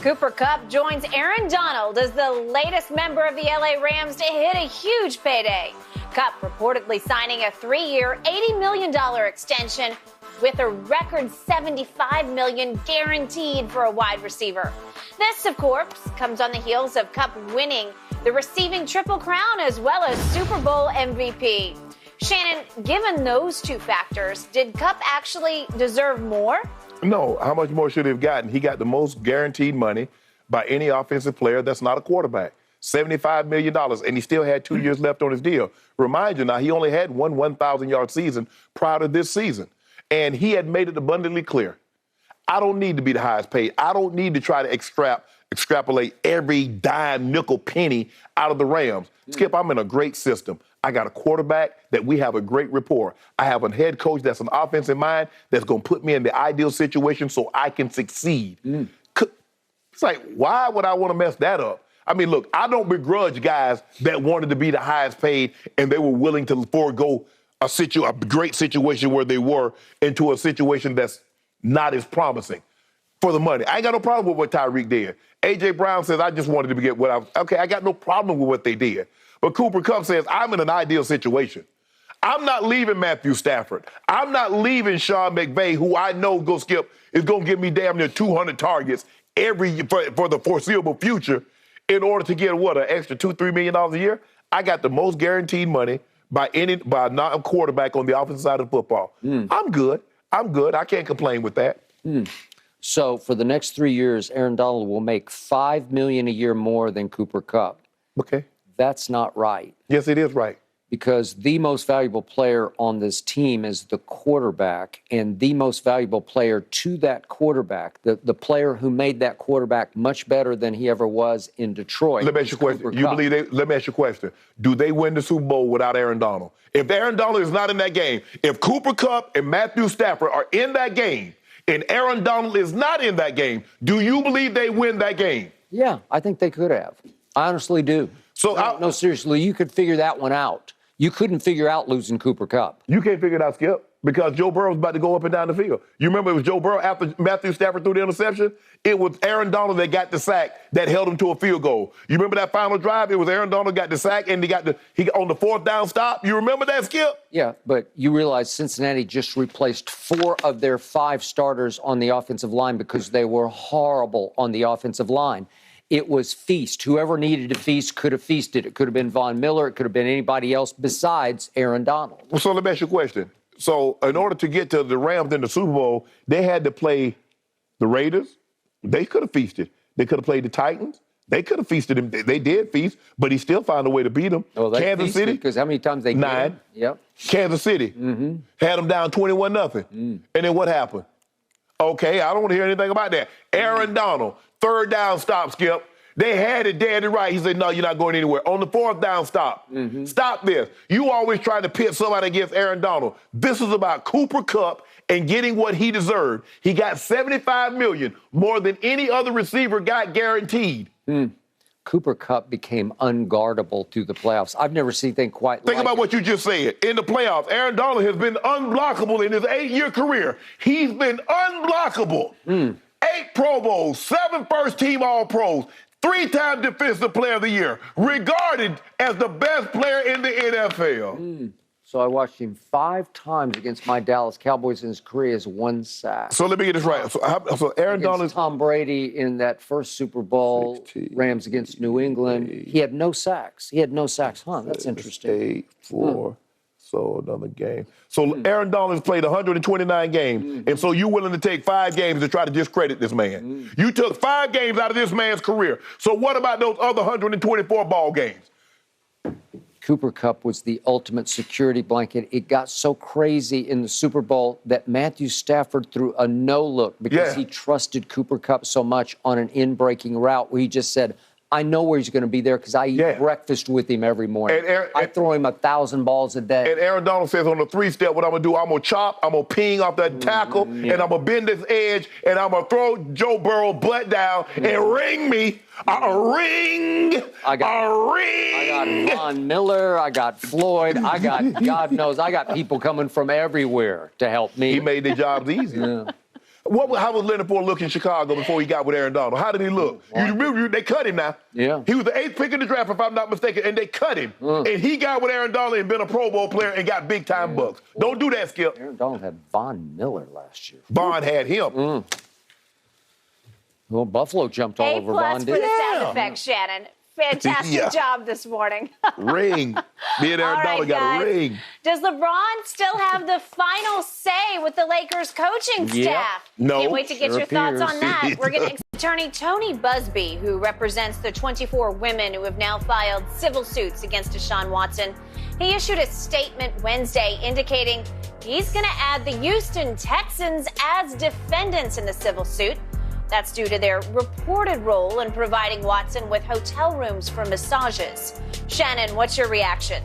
Cooper Kupp joins Aaron Donald as the latest member of the LA Rams to hit a huge payday. Kupp reportedly signing a 3-year, $80 million extension with a record $75 million guaranteed for a wide receiver. This, of course, comes on the heels of Kupp winning the receiving Triple Crown as well as Super Bowl MVP. Shannon, given those two factors, did Kupp actually deserve more? No. How much more should he have gotten? He got the most guaranteed money by any offensive player that's not a quarterback. $75 million, and he still had 2 years left on his deal. Remind you now, he only had one 1,000-yard season prior to this season. And he had made it abundantly clear, I don't need to be the highest paid. I don't need to try to extrapolate every dime, nickel, penny out of the Rams. Skip, I'm in a great system. I got a quarterback that we have a great rapport. I have a head coach that's an offensive mind that's going to put me in the ideal situation so I can succeed. It's like, why would I want to mess that up? I mean, look, I don't begrudge guys that wanted to be the highest paid and they were willing to forego a great situation where they were into a situation that's not as promising for the money. I ain't got no problem with what Tyreek did. A.J. Brown says, I just wanted to get what I was. Okay, I got no problem with what they did. But Cooper Kupp says, I'm in an ideal situation. I'm not leaving Matthew Stafford. I'm not leaving Sean McVay, who I know is going to give me damn near 200 targets for the foreseeable future in order to get, an extra $2-3 million a year? I got the most guaranteed money by a non-quarterback on the offensive side of the football. I'm good. I can't complain with that. So for the next 3 years, Aaron Donald will make $5 million a year more than Cooper Kupp. Okay. That's not right. Yes, it is right. Because the most valuable player on this team is the quarterback, and the most valuable player to that quarterback, the player who made that quarterback much better than he ever was in Detroit. Let me ask you a question. Let me ask you a question. Do they win the Super Bowl without Aaron Donald? If Aaron Donald is not in that game, if Cooper Kupp and Matthew Stafford are in that game, and Aaron Donald is not in that game, do you believe they win that game? Yeah, I think they could have. I honestly do. No, seriously, you could figure that one out. You couldn't figure out losing Cooper Kupp. You can't figure it out, Skip, because Joe Burrow's about to go up and down the field. You remember it was Joe Burrow after Matthew Stafford threw the interception? It was Aaron Donald that got the sack that held him to a field goal. You remember that final drive? It was Aaron Donald got the sack and he on the fourth down stop. You remember that, Skip? Yeah, but you realize Cincinnati just replaced 4 of their 5 starters on the offensive line because they were horrible on the offensive line. It was feast. Whoever needed to feast could have feasted. It could have been Von Miller. It could have been anybody else besides Aaron Donald. Well, so let me ask you a question. So in order to get to the Rams in the Super Bowl, they had to play the Raiders. They could have feasted. They could have played the Titans. They could have feasted him. They did feast, but he still found a way to beat them. Well, Kansas City. Because how many times they 9. Yep. Kansas City had them down 21-0. And then what happened? Okay, I don't want to hear anything about that. Aaron Donald, third down stop, Skip. They had it dead and right. He said, no, you're not going anywhere. On the fourth down stop. Stop this. You always try to pit somebody against Aaron Donald. This is about Cooper Kupp and getting what he deserved. He got $75 million, more than any other receiver got guaranteed. Cooper Kupp became unguardable through the playoffs. I've never seen anything quite like it. Think about what you just said. In the playoffs, Aaron Donald has been unblockable in his 8-year career. He's been unblockable. 8 Pro Bowls, 7 first-team All-Pros, 3-time Defensive Player of the Year, regarded as the best player in the NFL. So I watched him 5 times against my Dallas Cowboys in his career as 1 sack. So let me get this right. So Aaron Donald, Tom Brady in that first Super Bowl, 16, Rams against New England, 8, he had no sacks. That's interesting. 8, 4. So another game. So Aaron Donald has played 129 games, and so you're willing to take 5 games to try to discredit this man. You took 5 games out of this man's career. So what about those other 124 ball games? Cooper Kupp was the ultimate security blanket. It got so crazy in the Super Bowl that Matthew Stafford threw a no-look because he trusted Cooper Kupp so much on an in-breaking route where he just said, I know where he's going to be there because I eat breakfast with him every morning. I throw him 1,000 balls a day. And Aaron Donald says on the 3-step, what I'm going to do, I'm going to chop, I'm going to ping off that tackle, and I'm going to bend this edge, and I'm going to throw Joe Burrow butt down and ring me. I got Von Miller. I got Floyd. I got, God knows, I got people coming from everywhere to help me. He made the jobs easier. How was Leonard Ford look in Chicago before he got with Aaron Donald? How did he look? You remember, they cut him now. Yeah. He was the 8th pick in the draft, if I'm not mistaken, and they cut him. And he got with Aaron Donald and been a Pro Bowl player and got big-time bucks. Don't do that, Skip. Aaron Donald had Von Miller last year. Von had him. Well, Buffalo jumped all over Von. A+ for the sound effects, Shannon. Fantastic job this morning. Ring. Me and Aaron Donald got a ring. Does LeBron still have the final say with the Lakers coaching staff? No. Can't wait to get your thoughts on that. We're getting attorney Tony Busby, who represents the 24 women who have now filed civil suits against Deshaun Watson. He issued a statement Wednesday indicating he's going to add the Houston Texans as defendants in the civil suit. That's due to their reported role in providing Watson with hotel rooms for massages. Shannon, what's your reaction?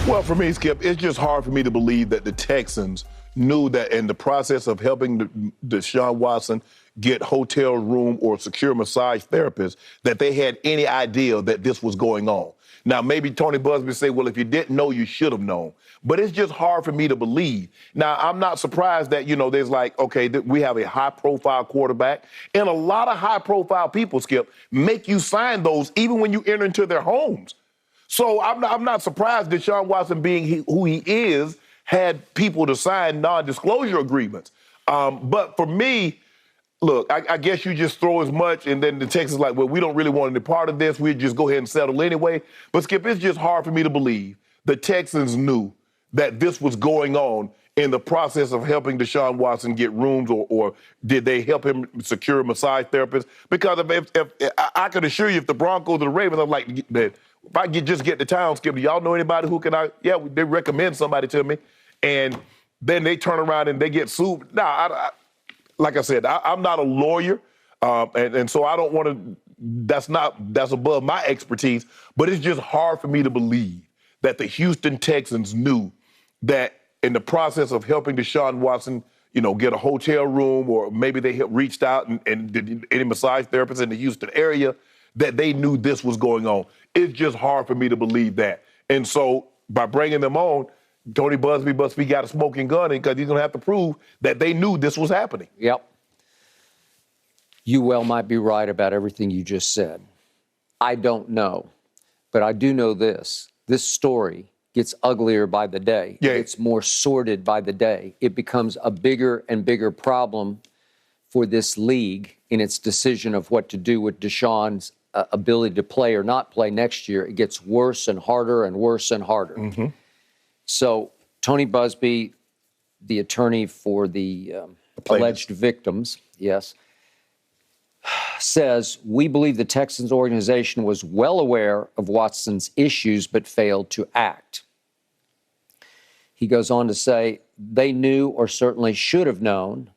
Well, for me, Skip, it's just hard for me to believe that the Texans knew that in the process of helping Deshaun Watson get hotel room or secure massage therapists, that they had any idea that this was going on. Now, maybe Tony Busby say, well, if you didn't know, you should have known. But it's just hard for me to believe. Now, I'm not surprised that, there's we have a high-profile quarterback. And a lot of high-profile people, Skip, make you sign those even when you enter into their homes. So I'm not surprised Deshaun Watson, being who he is, had people to sign non-disclosure agreements. But for me, look, I guess you just throw as much, and then the Texans like, well, we don't really want any part of this. We'll just go ahead and settle anyway. But, Skip, it's just hard for me to believe the Texans knew that this was going on in the process of helping Deshaun Watson get rooms, or did they help him secure a massage therapist? Because if I can assure you, if the Broncos or the Ravens, I'm like, if I just get to town, Skip, do y'all know anybody who can they recommend somebody to me, and then they turn around and they get sued. Like I said, I'm not a lawyer, and so I don't want to, that's above my expertise, but it's just hard for me to believe that the Houston Texans knew that in the process of helping Deshaun Watson, get a hotel room, or maybe they reached out and did any massage therapists in the Houston area, that they knew this was going on. It's just hard for me to believe that. And so by bringing them on, Tony Busby got a smoking gun because he's going to have to prove that they knew this was happening. Yep. You might be right about everything you just said. I don't know. But I do know this. This story gets uglier by the day. Yeah. It's more sordid by the day. It becomes a bigger and bigger problem for this league in its decision of what to do with Deshaun's ability to play or not play next year. It gets worse and harder and worse and harder. Mm-hmm. So Tony Busby, the attorney for the alleged victims, says, we believe the Texans organization was well aware of Watson's issues but failed to act. He goes on to say they knew, or certainly should have known,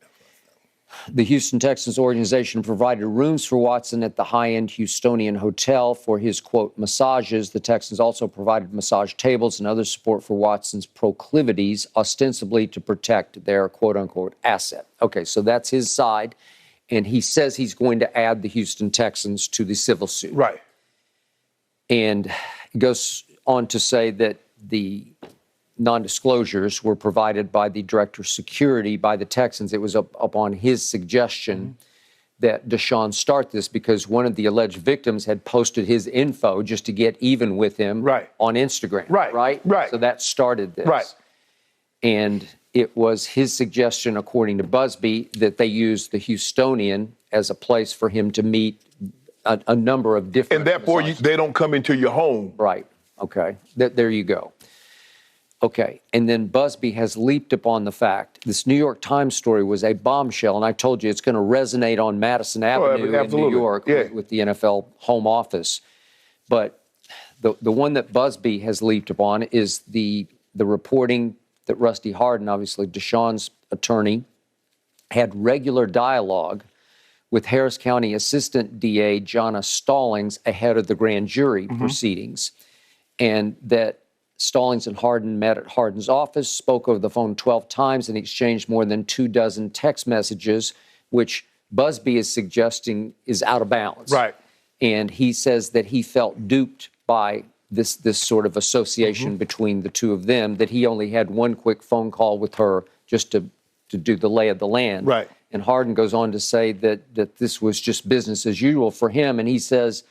the Houston Texans organization provided rooms for Watson at the high-end Houstonian hotel for his, quote, massages. The Texans also provided massage tables and other support for Watson's proclivities, ostensibly to protect their, quote, unquote, asset. Okay, so that's his side. And he says he's going to add the Houston Texans to the civil suit. Right. And he goes on to say that the non-disclosures were provided by the director of security by the Texans. It was upon his suggestion that Deshaun start this because one of the alleged victims had posted his info just to get even with him on Instagram. Right. So that started this. Right. And it was his suggestion, according to Busby, that they used the Houstonian as a place for him to meet a number of different... And therefore, they don't come into your home. Right. Okay. There you go. Okay. And then Busby has leaped upon the fact this New York Times story was a bombshell, and I told you it's going to resonate on Madison Avenue in New York with the NFL home office. But the one that Busby has leaped upon is the reporting that Rusty Hardin, obviously Deshaun's attorney, had regular dialogue with Harris County Assistant DA Jonna Stallings ahead of the grand jury proceedings, and that Stallings and Hardin met at Hardin's office, spoke over the phone 12 times, and exchanged more than 24 text messages, which Busby is suggesting is out of bounds. Right. And he says that he felt duped by this sort of association between the two of them, that he only had one quick phone call with her just to do the lay of the land. Right. And Hardin goes on to say that this was just business as usual for him. And he says,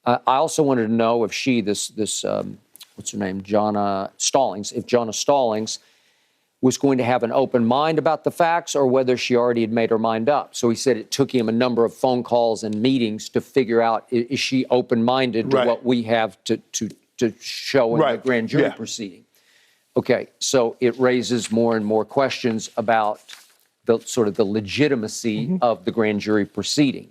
I also wanted to know if what's her name, Jonna Stallings, if Jonna Stallings was going to have an open mind about the facts or whether she already had made her mind up. So he said it took him a number of phone calls and meetings to figure out, is she open-minded to what we have to show in the grand jury proceeding? Okay, so it raises more and more questions about the sort of the legitimacy of the grand jury proceeding.